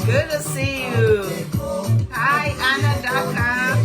Good to see you. Hi, Anna Daka.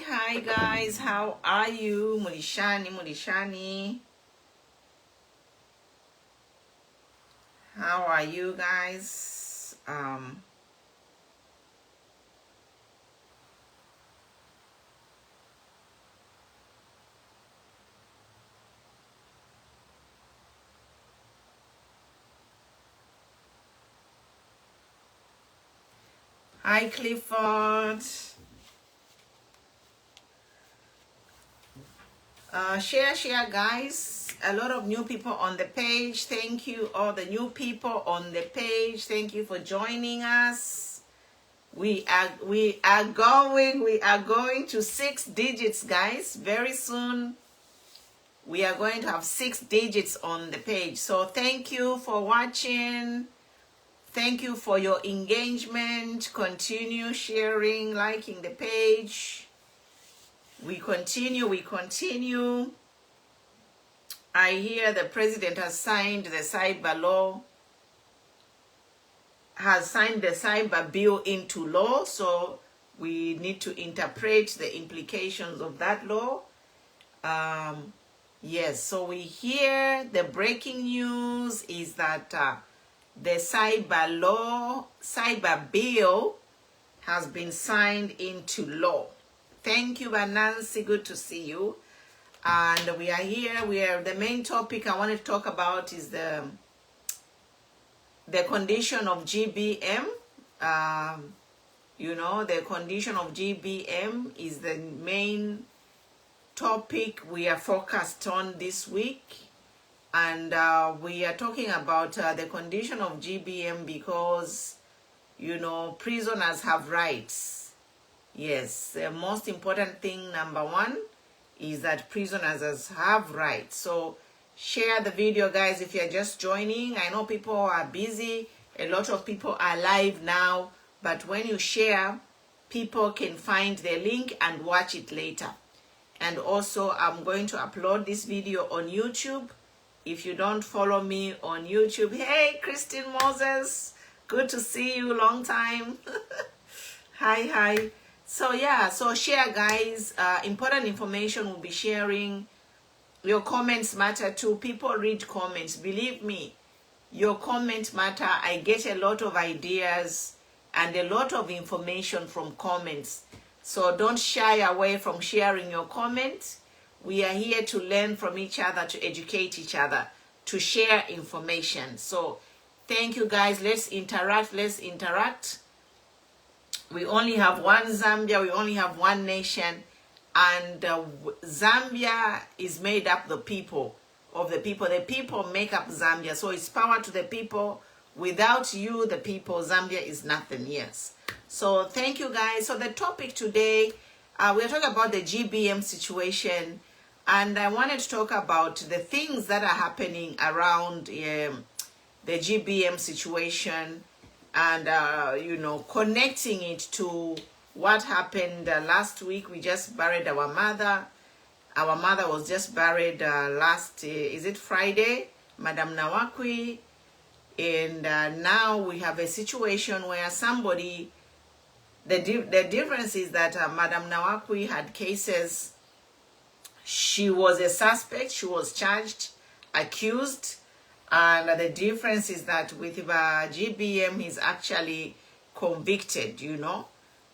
Hi guys, how are you? Mulishani. How are you guys? Hi Clifford. Share guys. A lot of new people on the page. Thank you all the new people on the page. Thank you for joining us. We are going to 6 digits, guys. Very soon we are going to have 6 digits on the page. So thank you for watching. Thank you for your engagement. Continue sharing, liking the page. We continue. I hear the president has signed the cyber law, has signed the cyber bill into law, so we need to interpret the implications of that law. Yes, so we hear the breaking news is that the cyber bill has been signed into law. Thank you, Nancy. Good to see you. And we are here. The main topic I want to talk about is the condition of GBM. The condition of GBM is the main topic we are focused on this week. And we are talking about the condition of GBM because, prisoners have rights. Yes, the most important thing, number one, is that prisoners have rights. So share the video, guys, if you're just joining. I know people are busy. A lot of people are live now. But when you share, people can find the link and watch it later. And also, I'm going to upload this video on YouTube. If you don't follow me on YouTube, hey, Christine Moses, good to see you, long time. Hi. So yeah, so share, guys. Important information we'll be sharing. Your comments matter too. People read comments. Believe me, your comments matter. I get a lot of ideas and a lot of information from comments. So don't shy away from sharing your comments. We are here to learn from each other, to educate each other, to share information. So thank you, guys. Let's interact. We only have one Zambia. We only have one nation. And Zambia is made up of the people. The people make up Zambia. So it's power to the people. Without you, the people, Zambia is nothing. Yes. So thank you, guys. So the topic today, we're talking about the GBM situation. And I wanted to talk about the things that are happening around the GBM situation and, connecting it to what happened last week. We just buried our mother. Our mother was just buried is it Friday? Madam Nawakwi. And now we have a situation where somebody, the difference is that Madam Nawakwi had cases. She was a suspect, she was charged, accused, and the difference is that with GBM, he's actually convicted,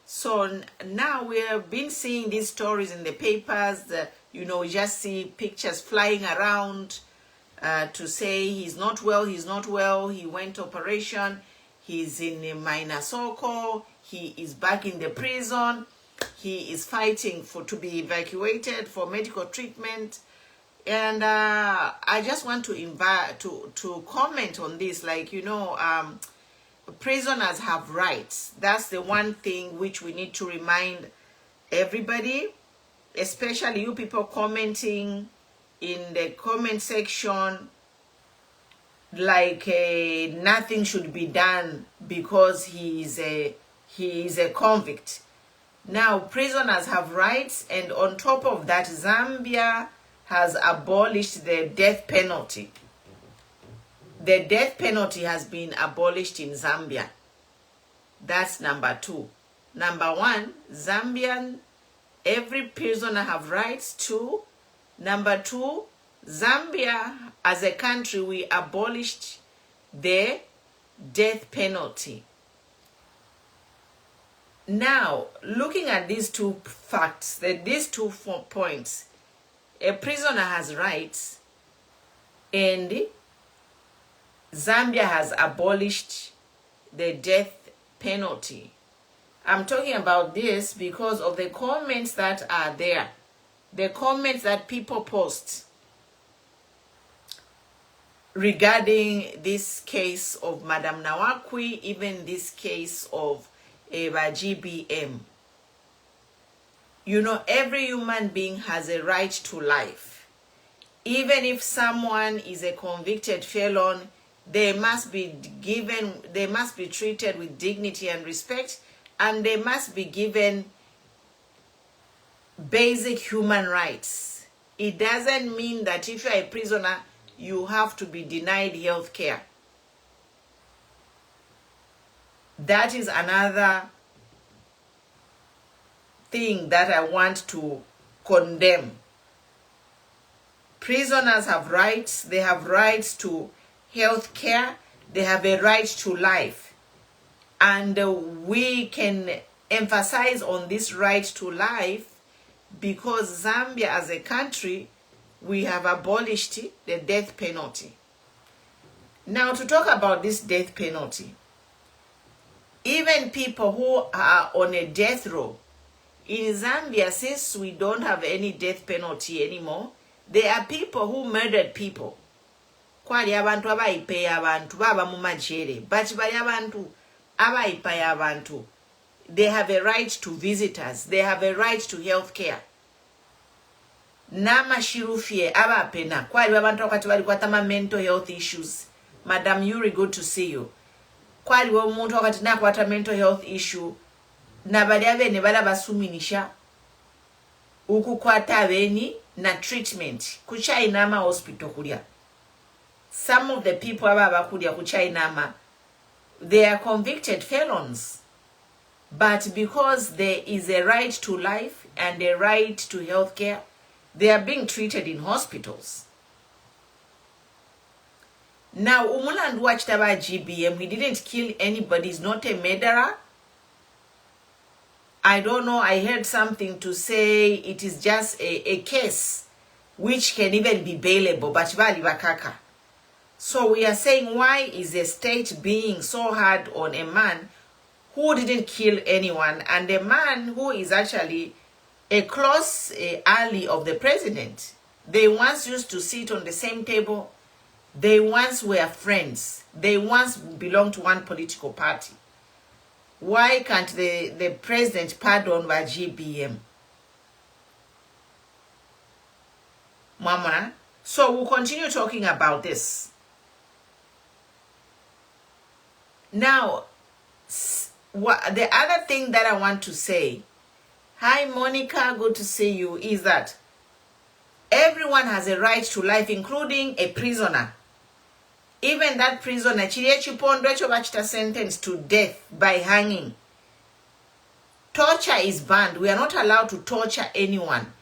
So now we have been seeing these stories in the papers, we just see pictures flying around, to say he's not well, he went operation, he's in Mainasoko, he is back in the prison, he is fighting to be evacuated for medical treatment. And I just want to invite to comment on this, prisoners have rights. That's the one thing which we need to remind everybody, especially you people commenting in the comment section nothing should be done because he is a convict. Now prisoners have rights, and on top of that, Zambia has abolished the death penalty. The death penalty has been abolished in Zambia. That's number two. Number one, every prisoner have rights too. Number two, Zambia as a country, we abolished the death penalty. Now, looking at these two facts, these 2 points, a prisoner has rights and Zambia has abolished the death penalty. I'm talking about this because of the comments that are there. The comments that people post regarding this case of Madam Nawakwi, even this case of GBM. Every human being has a right to life. Even if someone is a convicted felon, they must be treated with dignity and respect, and they must be given basic human rights. It doesn't mean that if you're a prisoner, you have to be denied health care. That is another thing that I want to condemn. Prisoners have rights. They have rights to health care. They have a right to life. And we can emphasize on this right to life because Zambia as a country, we have abolished the death penalty. Now, to talk about this death penalty, even people who are on a death row, in Zambia, since we don't have any death penalty anymore, there are people who murdered people. Kwali abantu abayipeya abantu baba mu majere, but bali abantu abayipeya abantu, they have a right to visitors, they have a right to health care. Namashirufie abapena kwali abantu wakati bali kwatama mental health issues. Madam Yuri, good to see you. Kwali omuntu wakati nakwata mental health issue na bali abene bala basuminisha ukukwata abeni na treatment ku China hospital kulya. Some of the people ababa kulya ku China, they are convicted felons, but because there is a right to life and a right to health care, they are being treated in hospitals. Now, umulandu wachitaba GBM, he didn't kill anybody, he's not a murderer. I don't know, I heard something to say it is just a case which can even be bailable, but bali bakaka. So we are saying, why is the state being so hard on a man who didn't kill anyone and a man who is actually a close ally of the president? They once used to sit on the same table. They once were friends. They once belonged to one political party. Why can't the president pardon by GBM? Mama, so we'll continue talking about this. Now, the other thing that I want to say, hi Monica, good to see you, is that everyone has a right to life, including a prisoner. Even that prisoner, sentenced to death by hanging. Torture is banned. We are not allowed to torture anyone.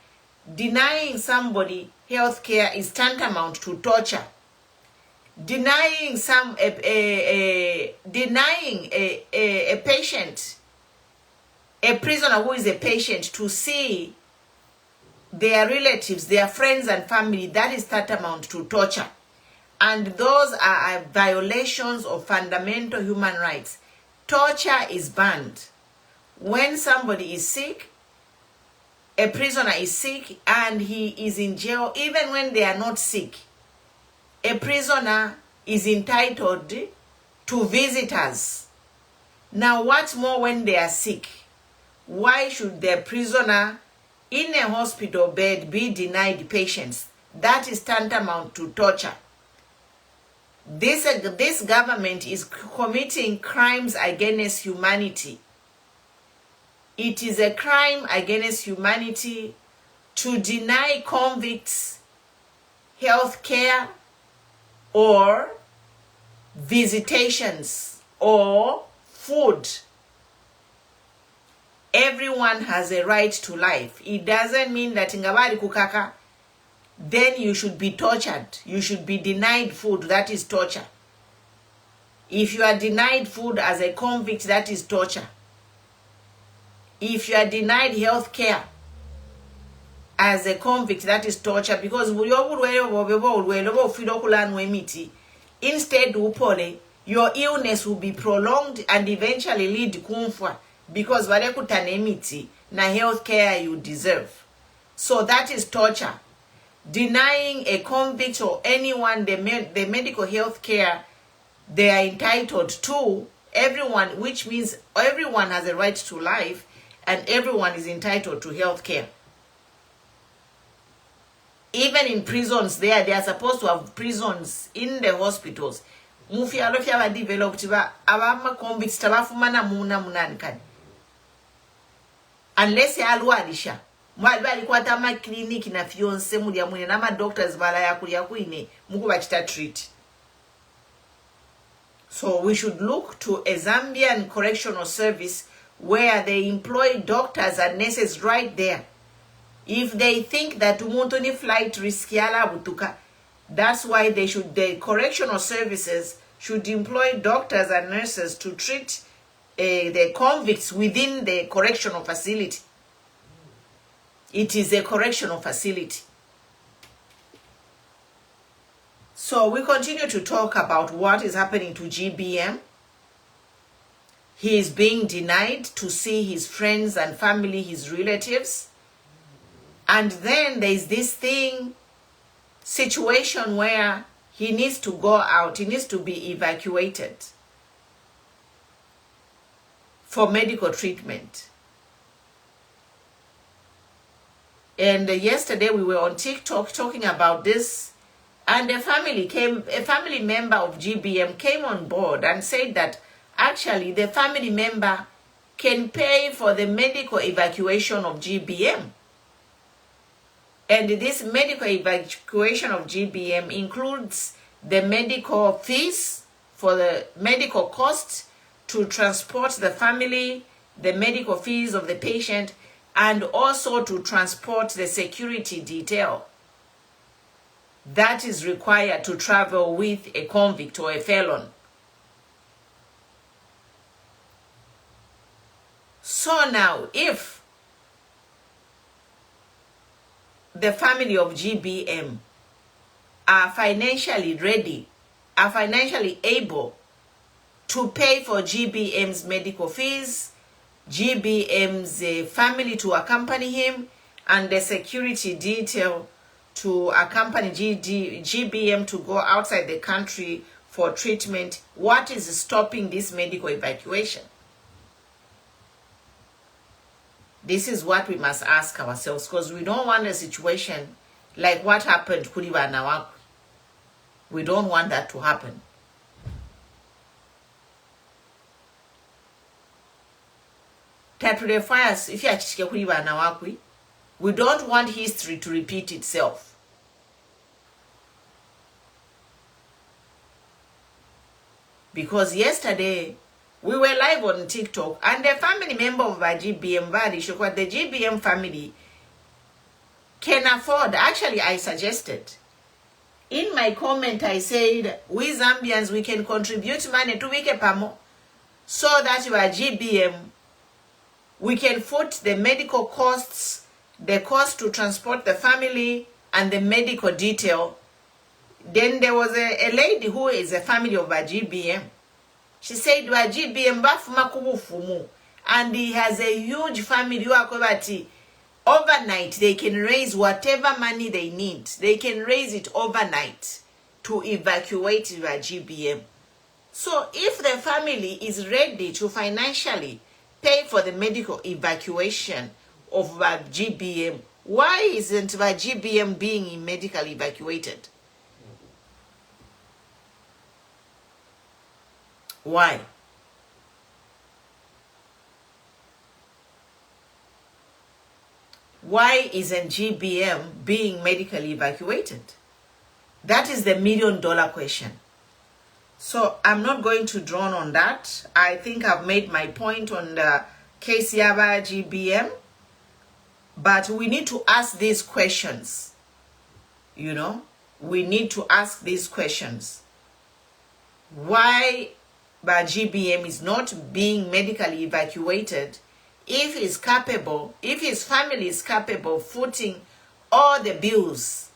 Denying somebody health care is tantamount to torture. Denying a patient, a prisoner who is a patient, to see their relatives, their friends and family, that is tantamount to torture. And those are violations of fundamental human rights. Torture is banned. When somebody is sick, a prisoner is sick and he is in jail, even when they are not sick, a prisoner is entitled to visitors. Now, what more when they are sick? Why should the prisoner in a hospital bed be denied patients? That is tantamount to torture. This government is committing crimes against humanity. It is a crime against humanity to deny convicts health care or visitations or food. Everyone has a right to life. It doesn't mean that ingabali kukaka, then you should be tortured. You should be denied food. That is torture. If you are denied food as a convict, that is torture. If you are denied health care as a convict, that is torture, because instead your illness will be prolonged and eventually lead kumfa, because na health care you deserve. So that is torture. Denying a convict or anyone the medical health care they are entitled to, everyone, which means everyone has a right to life and everyone is entitled to health care. Even in prisons, they are supposed to have prisons in the hospitals. Developed unless you are mwali kwata ma clinic na fionse mulya mwine na ma doctors bala yakulya kwine mukubachita treat. So we should look to a Zambian correctional service where they employ doctors and nurses right there. If they think that umuntu ni flight risk yala butuka, that's why the correctional services should employ doctors and nurses to treat the convicts within the correctional facility. It is a correctional facility. So we continue to talk about what is happening to GBM. He is being denied to see his friends and family, his relatives. And then there is this situation where he needs to go out, he needs to be evacuated for medical treatment. And yesterday we were on TikTok talking about this, and a family member of GBM came on board and said that actually the family member can pay for the medical evacuation of GBM. And this medical evacuation of GBM includes the medical fees for the medical costs to transport the family, the medical fees of the patient, and also to transport the security detail that is required to travel with a convict or a felon. So now, if the family of GBM are financially ready, are financially able to pay for GBM's medical fees, GBM's family to accompany him, and the security detail to accompany GBM to go outside the country for treatment, what is stopping this medical evacuation? This is what we must ask ourselves, because we don't want a situation like what happened to Kulibana. We don't want that to happen. We don't want history to repeat itself. Because yesterday, we were live on TikTok, and a family member of our GBM, the GBM family, can afford. Actually, I suggested. In my comment, I said, we Zambians, we can contribute money to Wikepamo so that our GBM, we can foot the medical costs, the cost to transport the family, and the medical detail. Then there was a lady who is a family of our GBM. She said, wa GBM bafuma kubufumu, and he has a huge family. Overnight, they can raise whatever money they need. They can raise it overnight to evacuate your GBM. So if the family is ready to financially pay for the medical evacuation of our GBM, why isn't our GBM being medically evacuated? Why? Why isn't GBM being medically evacuated? That is the $1 million question. So I'm not going to drone on that. I think I've made my point on the case Yaba GBM. But we need to ask these questions. You know, we need to ask these questions. Why GBM is not being medically evacuated if he's capable, if his family is capable of footing all the bills?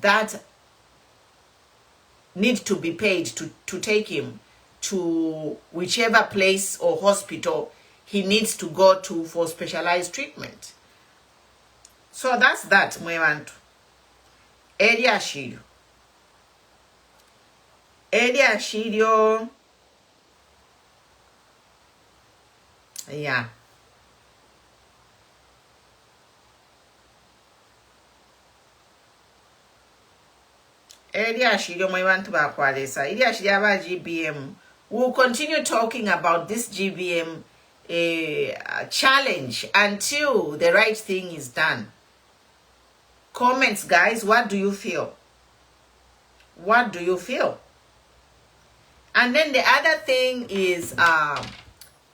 That need to be paid to take him to whichever place or hospital he needs to go to for specialized treatment. So that's that, Mwewantu. Area Shirio. Area Shirio. Yeah. Area Shirio Mwewantu bakwalesa. Area Shirio aba GBM. We'll continue talking about this GBM challenge until the right thing is done. Comments, guys. What do you feel? What do you feel? And then the other thing is,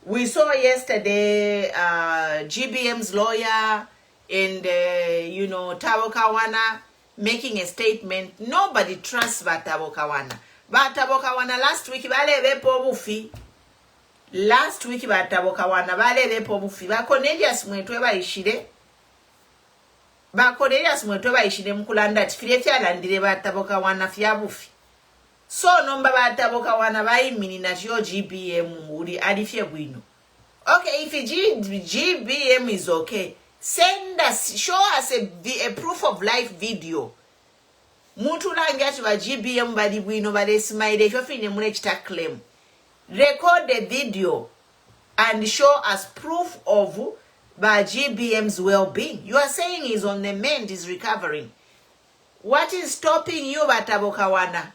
we saw yesterday GBM's lawyer and, Tabo Kawana making a statement. Nobody trusts Tabo Kawana. But Tabo Kawana last week, Tabo Kawana, ba Cornelius Mwetweba ishide. Ba Cornelius Mwetweba ishide mkulanda, tifireti alandire ba Tabo Kawana fiabufi. So number Tabo Kawana ba imini na yo GBM uri adifye bwino. Okay, if GBM is okay, send us, show us a proof of life video. Muntu langati ba GBM badi bwino bade smile if you fine mune chita claim. Record the video and show us proof of by GBM's well-being. You are saying he's on the mend, he's recovering. What is stopping you, Tabo Kawana,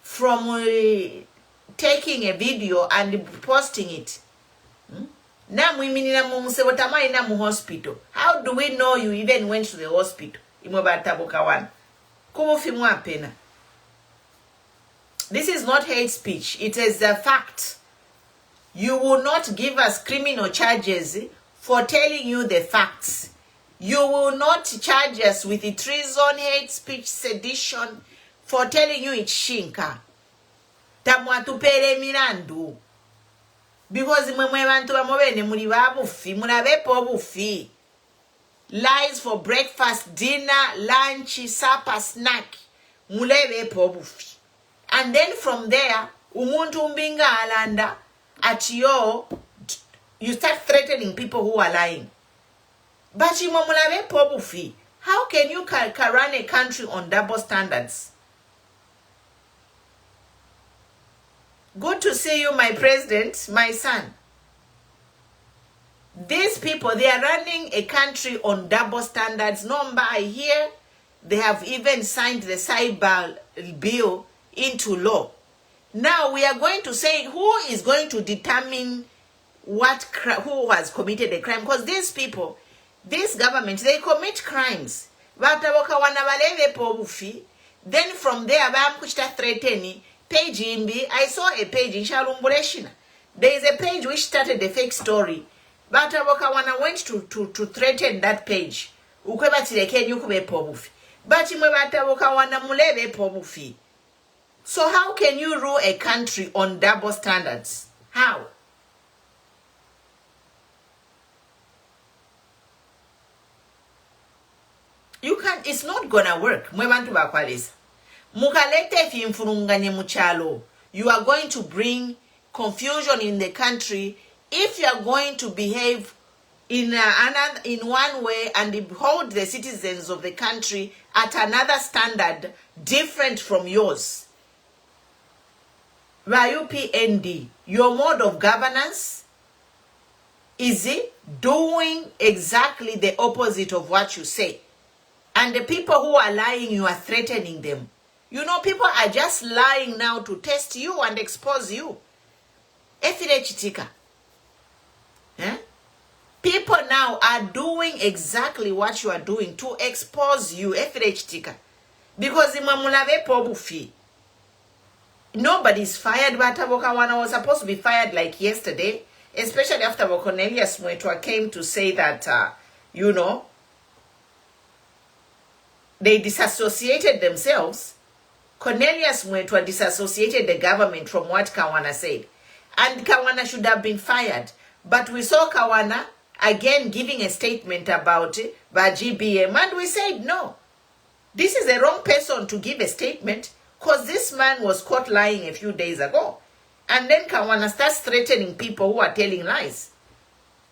from taking a video and posting it? Hospital. How do we know you even went to the hospital? This is not hate speech. It is a fact. You will not give us criminal charges for telling you the facts. You will not charge us with the treason, hate speech, sedition for telling you it's shinka. Tamwatupele mirandu. Because lies for breakfast, dinner, lunch, supper, snack. And then from there, umuntu mbinga alanda at you start threatening people who are lying. But how can you run a country on double standards? Good to see you, my president, my son. These people, they are running a country on double standards. Number I hear, they have even signed the cyber bill into law. Now we are going to say who is going to determine who has committed a crime, because these people, this government, they commit crimes. Then from there, threatening page I saw a page in Shalumbuleshina. There is a page which started a fake story. But Wakawana went to threaten that page. But so how can you rule a country on double standards? How? You can't, it's not gonna work. You are going to bring confusion in the country if you are going to behave in one way and hold the citizens of the country at another standard different from yours. YUPND, your mode of governance is doing exactly the opposite of what you say. And the people who are lying, you are threatening them. You know, people are just lying now to test you and expose you. People now are doing exactly what you are doing to expose you. Because nobody's fired, but Abokawana was supposed to be fired like yesterday, especially after Cornelius Mwetwa came to say that, they disassociated themselves. Cornelius Mwetwa disassociated the government from what Kawana said. And Kawana should have been fired. But we saw Kawana again giving a statement about it by GBM. And we said, no, this is the wrong person to give a statement, because this man was caught lying a few days ago. And then Kawana starts threatening people who are telling lies.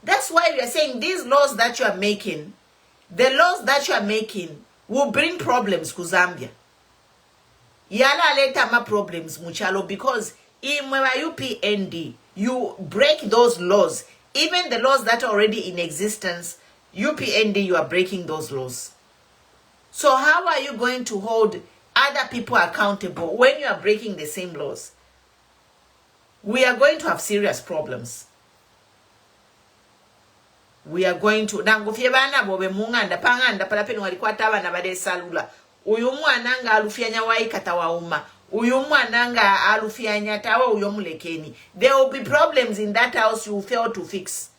That's why we are saying these laws that you are making, the laws that you are making will bring problems to Zambia. Yala leta ma problems muchalo, because in UPND, you break those laws. Even the laws that are already in existence, UPND, you are breaking those laws. So how are you going to hold other people accountable when you are breaking the same laws? We are going to have serious problems. We are going to nangufye bana bobe munganda panganda palapeni walikuwa tawa na bade salula uyu mwana nga alufya nyawai kata wauma uyu mwana nga alufyanya tawe uyo mulekeni. There will be problems in that house you fail to fix.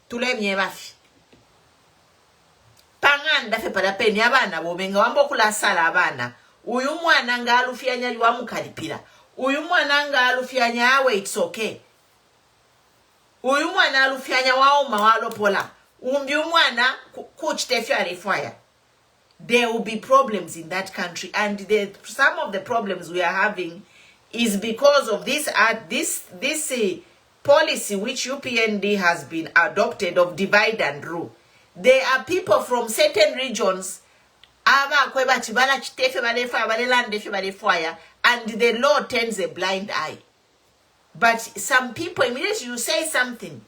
Tulemye bafi. Panganda fe parapeni abana bobenga wambo kula sala abana. Uyu mwana nga alufyanya liwa mukalipira. Uyu mwana nga alufyanya awe it's okay. Uyu mwana alufyanya wao mawalo pola. Umbi mwana kuchitefya alifaya. There will be problems in that country, and some of the problems we are having is because of this policy which UPND has been adopted of divide and rule. There are people from certain regions and the law turns a blind eye. But some people, immediately you say something,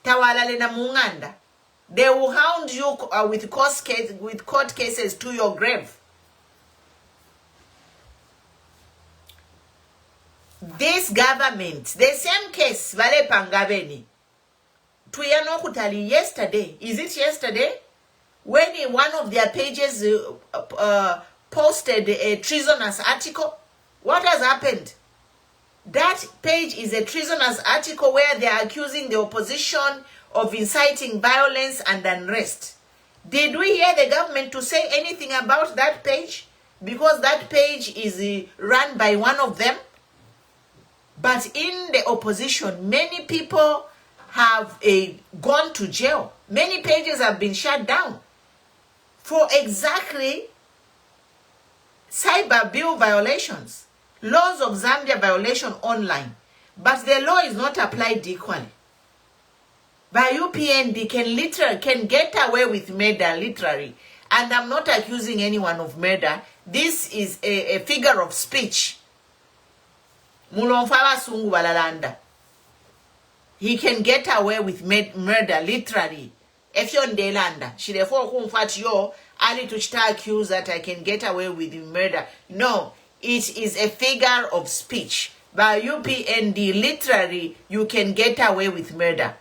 tawalale na munganda, they will hound you with court cases to your grave. This government, the same case, Vale Pangabeni, Tuyano Kutali yesterday, is it yesterday? When in one of their pages posted a treasonous article, what has happened? That page is a treasonous article where they are accusing the opposition of inciting violence and unrest. Did we hear the government to say anything about that page? Because that page is run by one of them. But in the opposition, many people have gone to jail. Many pages have been shut down for exactly cyber bill violations, laws of Zambia violation online. But the law is not applied equally. By UPND can get away with murder, literally. And I'm not accusing anyone of murder. This is a figure of speech. Mulonfawa sungu balalanda. He can get away with murder, literally. If you're in the land, she therefore comfort you, Ali to accuse that I can get away with murder. No, it is a figure of speech. By UPND, literally, you can get away with murder.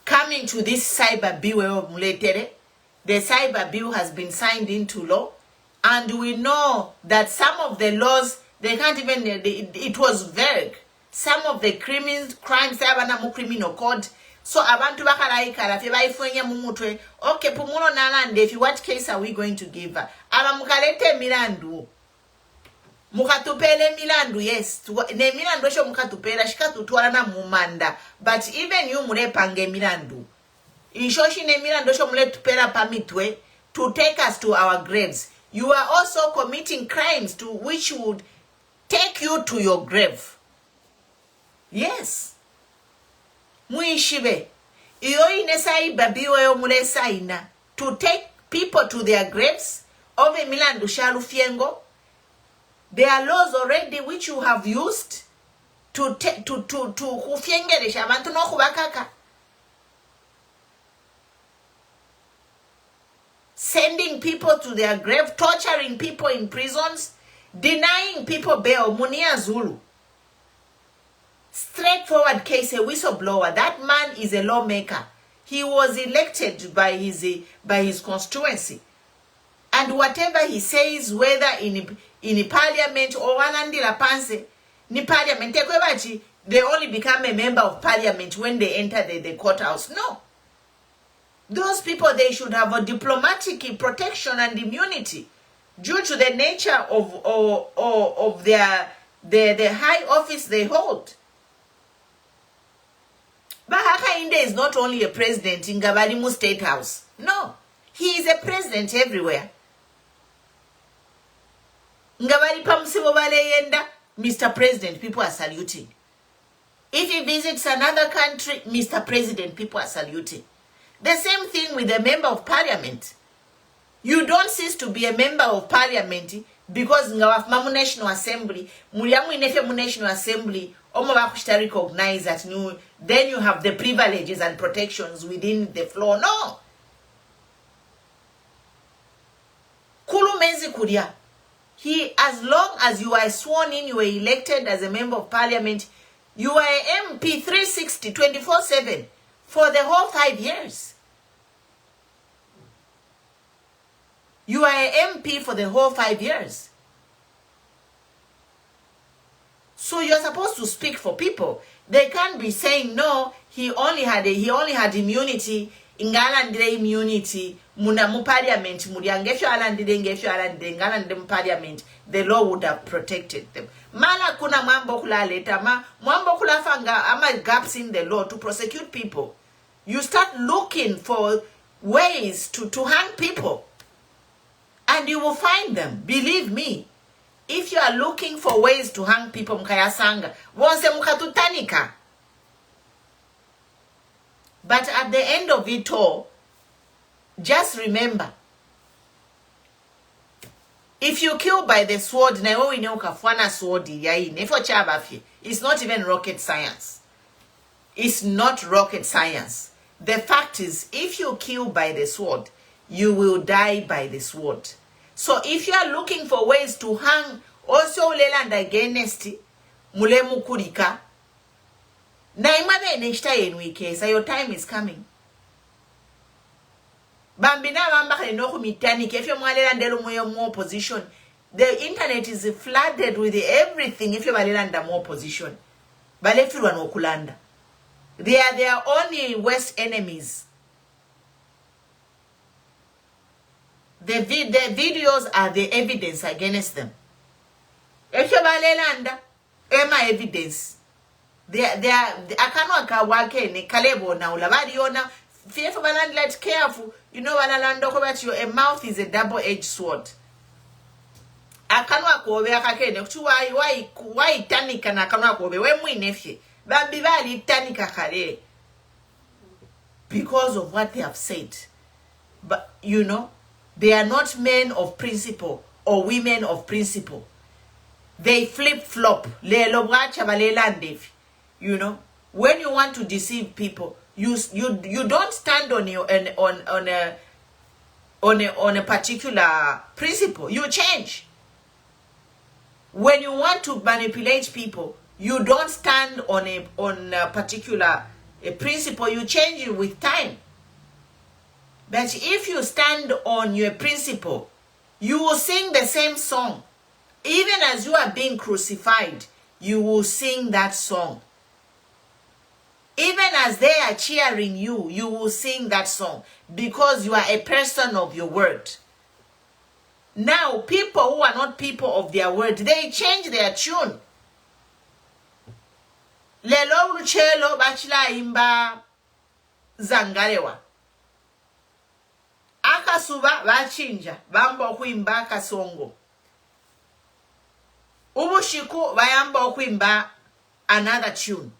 Coming to this cyber bill, the cyber bill has been signed into law, and we know that some of the laws, they can't even, it was vague. Some of the crimes abana mu criminal code. So abantu bakalaikala fe baifwenye mumutwe. Okay, pumulo nalande, what case are we going to give her? Aba mukalete milandu. Mukatupele milandu, yes. Ne milandu sho mukatupela shikatutwala na mumanda. But even you mulepange milandu. Inshoshi ne milandu sho muletupela pamitwe to take us to our graves. You are also committing crimes to which would take you to your grave. Yes. Muishibe. Iyo inesai babiwe yo mulesa ina. To take people to their graves. Ove milandu shalu fiengo. There are laws already which you have used to kufiengeresha abantu no kubakaka. Sending people to their grave, torturing people in prisons, denying people bail, Munia Zulu. Straightforward case, a whistleblower. That man is a lawmaker. He was elected by his constituency. And whatever he says, whether in parliament or wanandila panse, ni parliament, they only become a member of parliament when they enter the courthouse. No. Those people, they should have a diplomatic protection and immunity due to the nature of the high office they hold. But Hakainde is not only a president in Gabalimu State House. No, he is a president everywhere. Ngabali pamusibo baleyenda, Mr. President, people are saluting. If he visits another country, Mr. President, people are saluting. The same thing with a member of parliament. You don't cease to be a member of parliament because Ngawafmamu National Assembly, Mulyamu Inefemu National Assembly, Omabakushita recognize that then you have the privileges and protections within the floor. No. Kulumezi Kuria. As long as you are sworn in, you are elected as a member of parliament, you are an MP 360, 24/7 for the whole 5 years. You are an MP for the whole 5 years. So you're supposed to speak for people. They can't be saying, no, he only had immunity, ingalandire immunity, muna mu parliament, muriangesho alandire ngesho alandire ngalandire mu parliament, the law would have protected them. Mala kuna mambo kula leta, mambo kula fanga, ama gaps in the law to prosecute people. You start looking for ways to hang people. And you will find them, believe me. If you are looking for ways to hang people, mkayasanga, wonse mukatutanika. But at the end of it all, just remember, if you kill by the sword, it's not even rocket science. It's not rocket science. The fact is, if you kill by the sword, you will die by the sword. So if you are looking for ways to hang, also leland against mule mukurika, na imade neshta yenwike, so your time is coming. Bambina bamba kanoku mitani, if you malela more position, the internet is flooded with everything. If you malela more position, but if you are okulanda, they are their only worst enemies. The videos are the evidence against them. If you balelanda, ema evidence. They are akanwa kawake ni kalebo na ulabadi ona. Fearful baland, let careful. You know balalando about you. A mouth is a double-edged sword. Akanwa kobe akakene. Kuchu why tanika na akanwa kobe. We mwinefye. Bambivali tanika kare. Because of what they have said. But you know, they are not men of principle or women of principle. They flip-flop. You know, when you want to deceive people, you don't stand on a particular principle. You change. When you want to manipulate people, you don't stand on a particular principle. You change it with time. But if you stand on your principle, you will sing the same song. Even as you are being crucified, you will sing that song. Even as they are cheering you, you will sing that song because you are a person of your word. Now, people who are not people of their word, they change their tune. Lelo luchelo bachila imba zangarewa. Akasuba bachinja bamba okuimba kasongo. Ubushiku bayamba okuimba another tune.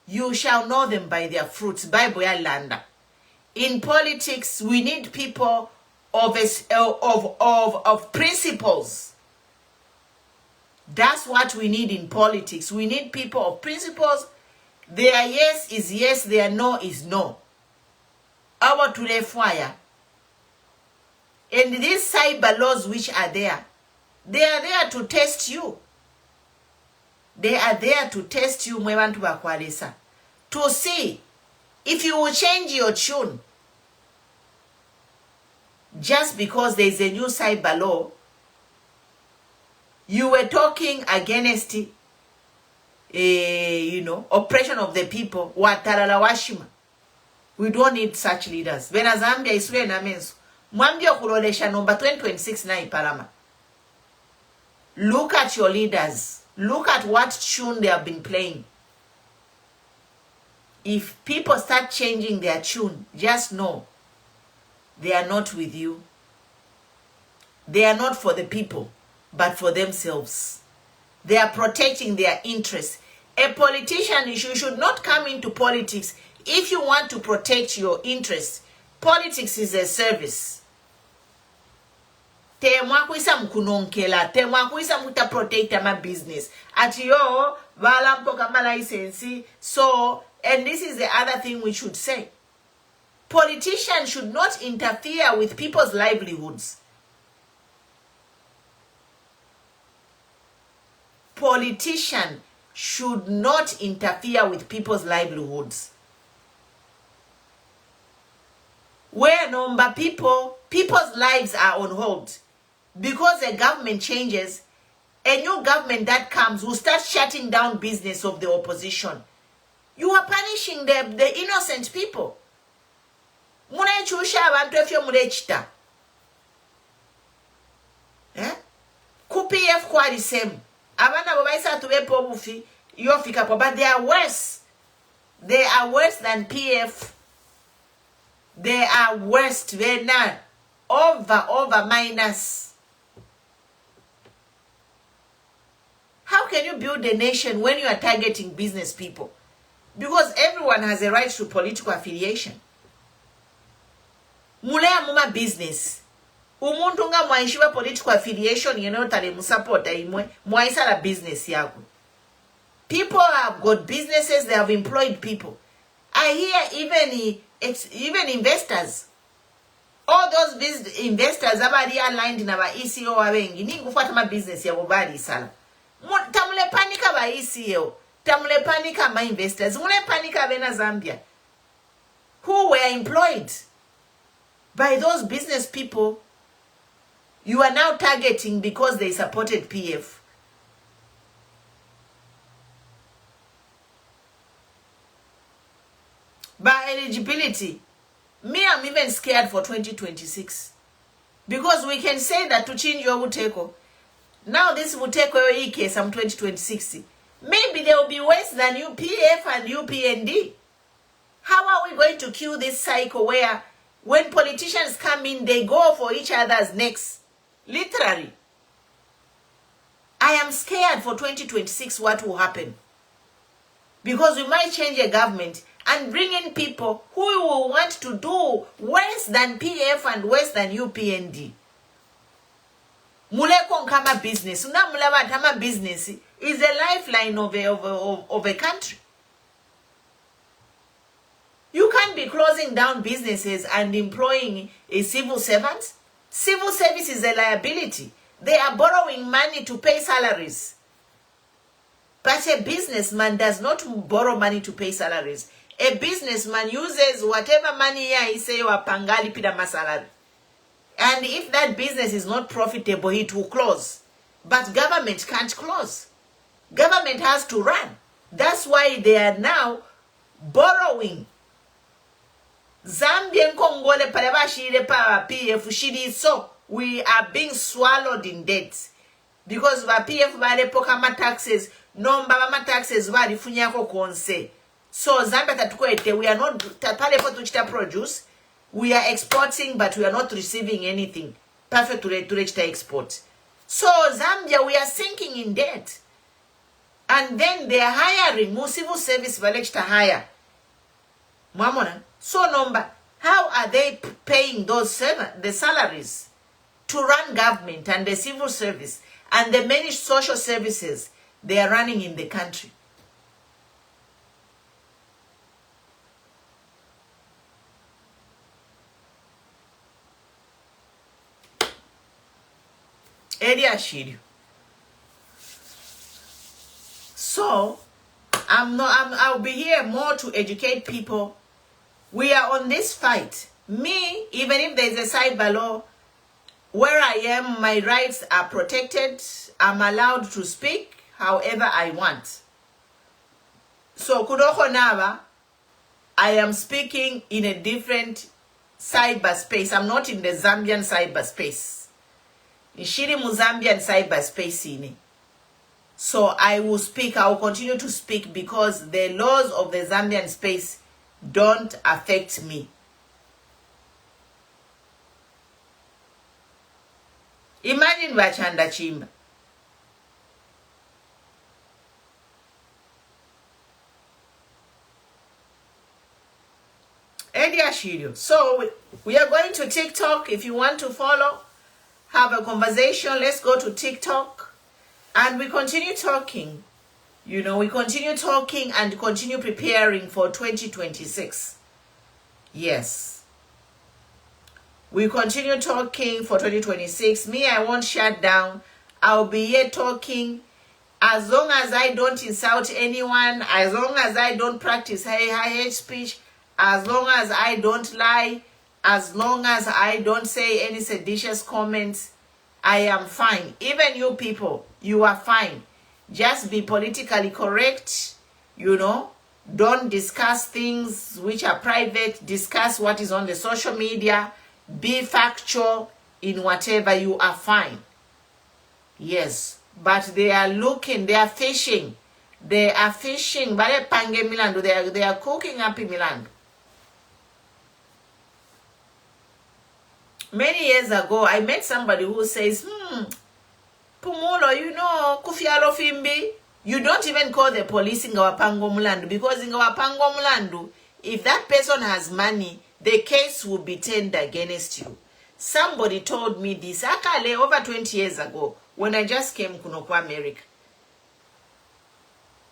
You shall know them by their fruits. Bible ya landa. In politics, we need people of principles. That's what we need in politics. We need people of principles. Their yes is yes, their no is no. Our to the fire. And these cyber laws which are there, they are there to test you. They are there to test you, mwebantu bakwalesa, to see if you will change your tune. Just because there is a new cyber law, you were talking against, oppression of the people. Watalala washima. We don't need such leaders. Bena Zambia iswe na menso. Mwambio kulolesha number 2026 na ipalama. Look at your leaders. Look at what tune they have been playing. If people start changing their tune, just know they are not with you. They are not for the people, but for themselves. They are protecting their interests. A politician, you should not come into politics if you want to protect your interests. Politics is a service. Temwa kuisa mkunonkela, temwa kuisa muta protect my business. Ati yo, wala mpoka ma license. So, and this is the other thing we should say. Politicians should not interfere with people's livelihoods. Politicians should not interfere with people's livelihoods. Where number people People's lives are on hold. Because a government changes, a new government that comes will start shutting down business of the opposition. You are punishing the innocent people. Munechusha abantu efyo mulechita. Kupi F kwali same. Abana bobaisa tubepo obufi yofika po, but they are worse. They are worse than PF. They are worse. They're not over minus. How can you build a nation when you are targeting business people? Because everyone has a right to political affiliation. Mulea muma business. Umuntu nga mwaishiwa political affiliation tale musapota imwe mwaisa la business yako. People have got businesses, they have employed people. I hear even investors. All those investors abali aligned na ba ECO abengi ni kufuata ma business yabo bali sala. Tamule panika ba ECO, tamule panika ma investors, mule panika bena Zambia, who were employed by those business people. You are now targeting because they supported PF. By eligibility, me, I'm even scared for 2026. Because we can say that to change your Wuteko. Now this Wuteko case, I'm 2026. Maybe they will be worse than UPF and UPND. How are we going to kill this cycle where when politicians come in, they go for each other's necks? Literally. I am scared for 2026 what will happen. Because we might change a government and bring in people who will want to do worse than PF and worse than UPND. Muleko nkama business. Unamulaba tama business is a lifeline of a country. You can't be closing down businesses and employing a civil servant. Civil service is a liability. They are borrowing money to pay salaries. But a businessman does not borrow money to pay salaries. A businessman uses whatever money he say wa pangali pida masalary. And if that business is not profitable, it will close. But government can't close. Government has to run. That's why they are now borrowing. Zambia Kongole Parabashire Pa PF Shiri, so we are being swallowed in debt. Because va PF vale pokama taxes, no mbama taxes vale funyako konse. So Zambia tatukwete, we are not pale for tuchita produce, we are exporting but we are not receiving anything. Perfect to reach the export. So Zambia, we are sinking in debt. And then they are hiring more civil service village to hire. Mamona. So number, how are they paying those the salaries to run government and the civil service and the many social services they are running in the country? So I'll be here more to educate people. We are on this fight. Me, even if there's a cyber law, where I am, my rights are protected. I'm allowed to speak however I want. So Kudoko Nava, I am speaking in a different cyberspace. I'm not in the Zambian cyberspace. Nishiri Muzambian cyberspace ini. So I will speak, I will continue to speak because the laws of the Zambian space don't affect me. Imagine Vachanda Chimba. So we are going to TikTok. If you want to follow, have a conversation, let's go to TikTok. And we continue talking. You know, we continue talking and continue preparing for 2026. Yes. We continue talking for 2026. Me, I won't shut down. I'll be here talking. As long as I don't insult anyone, as long as I don't practice hate speech, as long as I don't lie, As long as I don't say any seditious comments, I am fine. Even you people, you are fine. Just be politically correct, you know. Don't discuss things which are private. Discuss what is on the social media. Be factual in whatever. You are fine. Yes. But they are looking, they are fishing. They are fishing. They are cooking up in Milan. Many years ago, I met somebody who says, Pumulo, you know, Kufialo Fimbi, you don't even call the police in our Pangomulandu, because in our Pangomulandu, if that person has money, the case will be turned against you. Somebody told me this, akale, over 20 years ago, when I just came to America.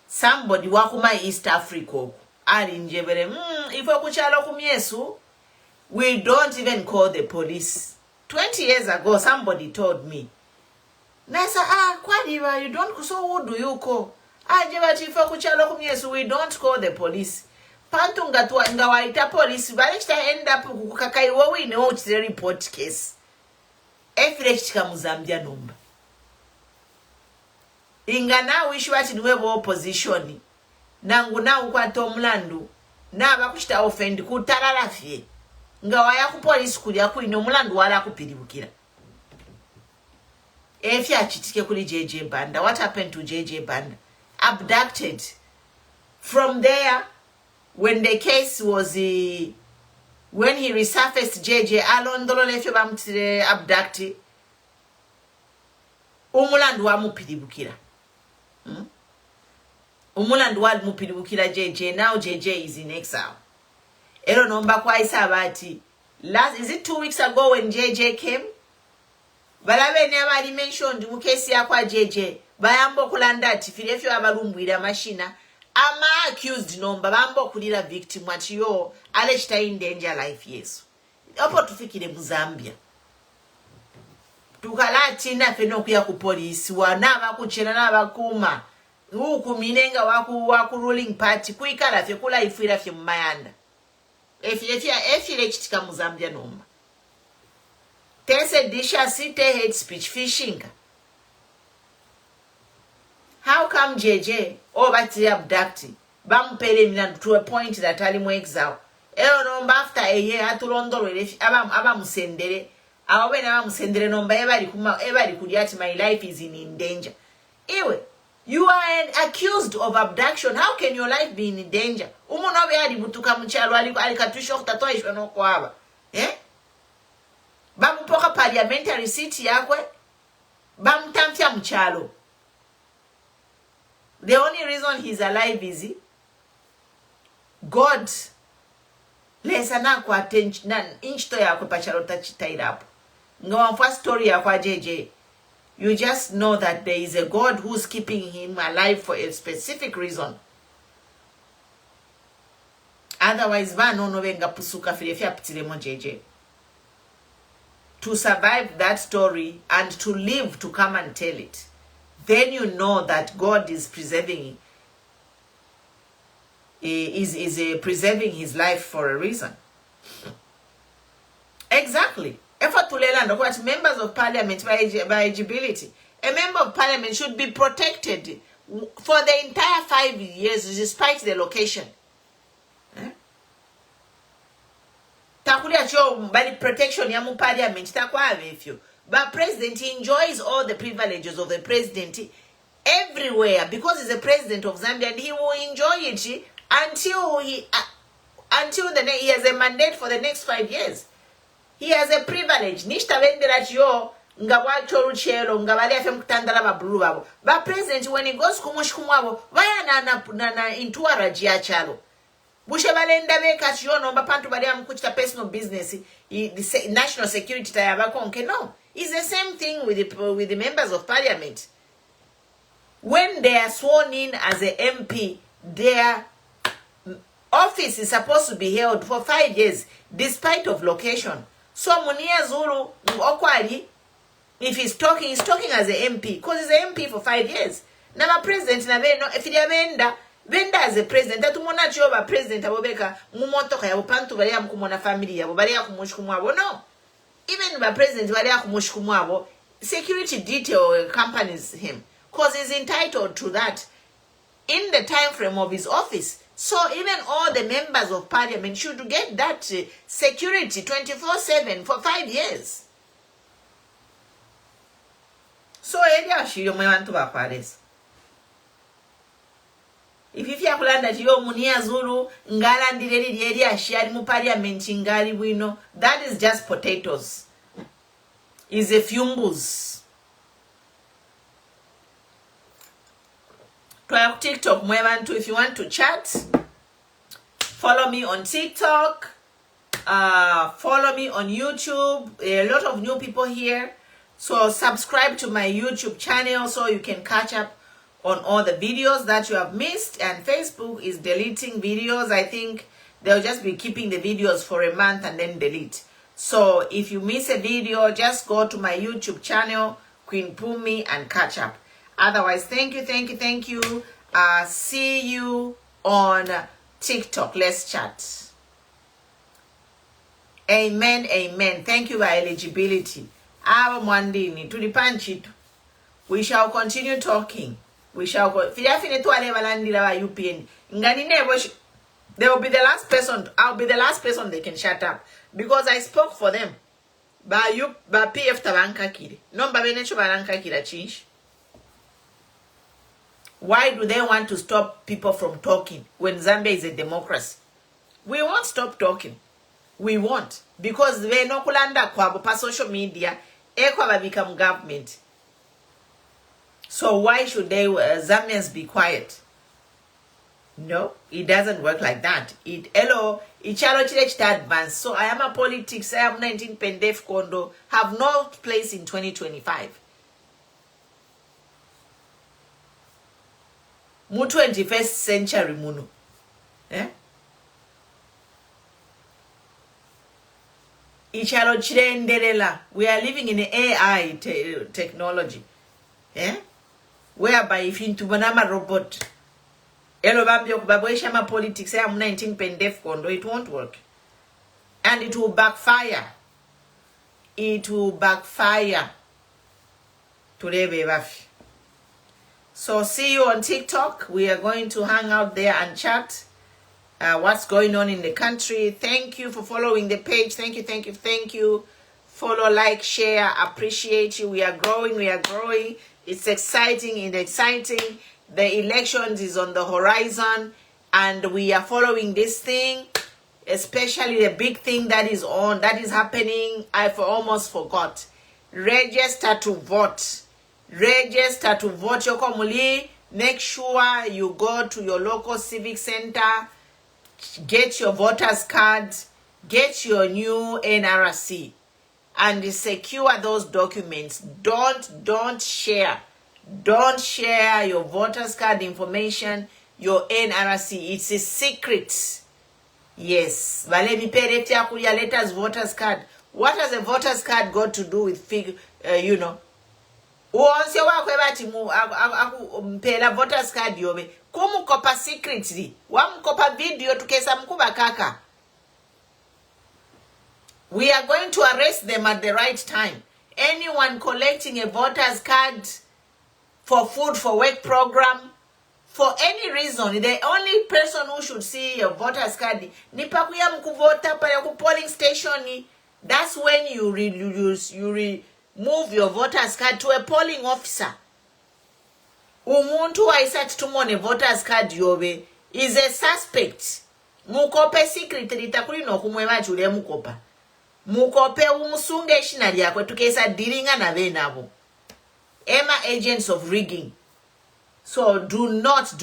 Somebody wakuma East Africa, if okuchalo kumyesu, we don't even call the police. 20 years ago, somebody told me. Nasa, kwadiva, you don't, so who do you call? We don't call the police. Pantunga tu ngawaita police, but end up kukakai we know it's a report case. Efrechika Muzambia number. Ingana wish what in web opposition. Nangu na ukwato omlandu. Na bakushita offend kutarara fie. Ngawaya ku police kulya ku ino omlandu wala kupiribukira. Efya chitike kuli JJ Banda. What happened to JJ Banda? Abducted. From there, when the case was when he resurfaced JJ alondolo lefyo bamutire abducted. Umulandu wa mupiribukira. Umulandu wa mupiribukira JJ. Now JJ is in exile. Ero nomba kwa isabati. Is it 2 weeks ago when JJ came? Balabe never mentioned mukesi ya kwa JJ. Bayambo kulanda ati filefyo abalumbuira mashina. Ama accused nomba bambo kulira victim wati yo alechita in danger life yesu. Opo tufikire mu Zambia. Tukalati na feno kuya ku police wanaba kuchena nabakuma. Uku minenga waku ruling party kuikala fye kula ifira fye mumayanda. Efile chitika mu Zambia nomba. Tese disha site hate speech fishing. How come JJ bati abducted? Bampele Milan to a point that alimu exile. Ero nomba after a year atulondolo abamusendere. Awena abamusendere nomba everybody kudiati my life is in danger. Ewe, you are accused of abduction. How can your life be in danger? Umunawe hadi butuka mchalo alikatusho kutatoa ishwano kwa haba. Bamupoka parliamentary seat yakwe. Bamtamfia mchalo. The only reason he's alive is God. Lesa na kwa inchto ya kwa pacharota chitairapo. Ngawamfwa story ya kwa JJ. You just know that there is a God who's keeping him alive for a specific reason. Otherwise, no venga pusuka filefia pitilemo JJ. To survive that story and to live to come and tell it. Then you know that God is preserving preserving his life for a reason. Exactly. Effort to learn what members of parliament by eligibility. A member of parliament should be protected for the entire 5 years despite the location. Takulia cho bali protection ya mu parliament takwa avefyo. But president, he enjoys all the privileges of the president everywhere because he's the president of Zambia and he will enjoy it until he has a mandate for the next 5 years. He has a privilege. Nishta vendera chiyo ngawacho ruchelo ngabali afe mkutandala babulu babo. But president, when he goes kumushkumwabo, vaya na intua rajia chalo. Bushe balenda beka chiyo nomba pantu bali amkuchita personal business, the national security tayabakonke. No. It's the same thing with the members of parliament. When they are sworn in as a MP, their office is supposed to be held for 5 years, despite of location. So Munia Zulu Okwari, if he's talking as an MP, because he's an MP for 5 years. Now president na no if he avenda Then as a president, that mona choba president abobeka mumotoka yabo pantu bali kumona family yabo bali kumushkumwabo. No. Even the president bali kumushkumwabo, security detail accompanies him because he's entitled to that in the time frame of his office. So even all the members of parliament should get that security 24/7 for 5 years. So area shiyo mwantu bakwaresa. If you are that you munia zulu ngalandireri area shari mu parliament ngali bwino, that is just potatoes. Is a fumbles. To TikTok mwebantu, if you want to chat, follow me on TikTok, follow me on YouTube. A lot of new people here, so subscribe to my YouTube channel so you can catch up on all the videos that you have missed. And Facebook is deleting videos. I think they'll just be keeping the videos for a month and then delete. So if you miss a video, just go to my YouTube channel, Queen Pumi, and catch up. Otherwise, thank you. See you on TikTok. Let's chat. Amen. Thank you for eligibility. Our Mwandini, to the panchito. We shall continue talking. We shall go. They will be the last person. I'll be the last person they can shut up because I spoke for them. Ba PF tabanka kiri. No babenecho baranka kira change. Why do they want to stop people from talking when Zambia is a democracy? We won't stop talking. We won't. Because we no kulanda kwabo pa social media, ekwa become government. So why should they Zambians be quiet? No, it doesn't work like that. Hello, advance. So I am a politics, I am 19 pendef kondo, have no place in 2025. Mu 21st century muno. Eh? We are living in AI technology. Eh? Whereby if you banama robot, politics, I am 19 pendef kondo, it won't work. And it will backfire. It will backfire. Today, baby. So see you on TikTok. We are going to hang out there and chat what's going on in the country. Thank you for following the page. Thank you. Follow, like, share. Appreciate you. We are growing. It's exciting. The elections is on the horizon, and we are following this thing, especially the big thing that is happening. I almost forgot. Register to vote. Yokomuli. Make sure you go to your local civic center, get your voter's card, get your new NRC, and secure those documents. Don't share your voter's card information, your NRC. It's a secret. Yes. Let us voter's card. What has a voter's card got to do with Once you walk mpela voter's card yobe kumukopa secretly wamkopa video tukesa mkuba kaka. We are going to arrest them at the right time. Anyone collecting a voter's card for food for work program, for any reason, the only person who should see your voter's card ni pakuya mkuvota pale ku polling station. That's when you move your voter's card to a polling officer. Umuntu waisat tumone voter's card yobe is a suspect. Mukope secretly takuli no kumwema chule mukopa. Mukope umusunge shinali yakwe tukesa diringa na venabo. Emma agents of rigging. So do not.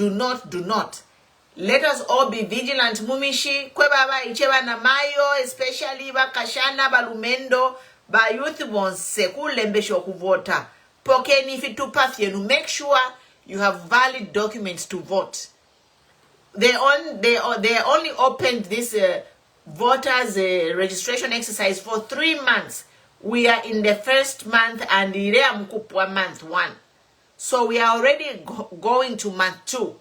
Let us all be vigilant. Mumishi kwe baba icheba na mayo, especially bakashana balumendo. Ba youth bonse kulembesho kuvota. Pokeni fitupafye nu make sure you have valid documents to vote. They only opened this voters registration exercise for 3 months. We are in the first month and month 1. So we are already going to month 2.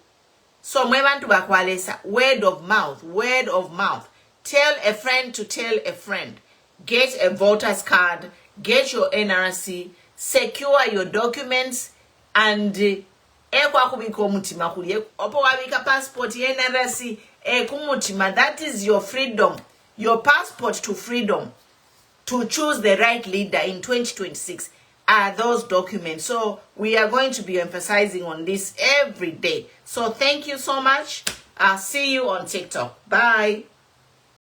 So mwebantu bakwalesa, word of mouth, word of mouth. Tell a friend to tell a friend. Get a voter's card, get your NRC, secure your documents, and passport NRC that is your freedom, your passport to freedom to choose the right leader in 2026 are those documents. So we are going to be emphasizing on this every day. So thank you so much. I'll see you on TikTok. Bye.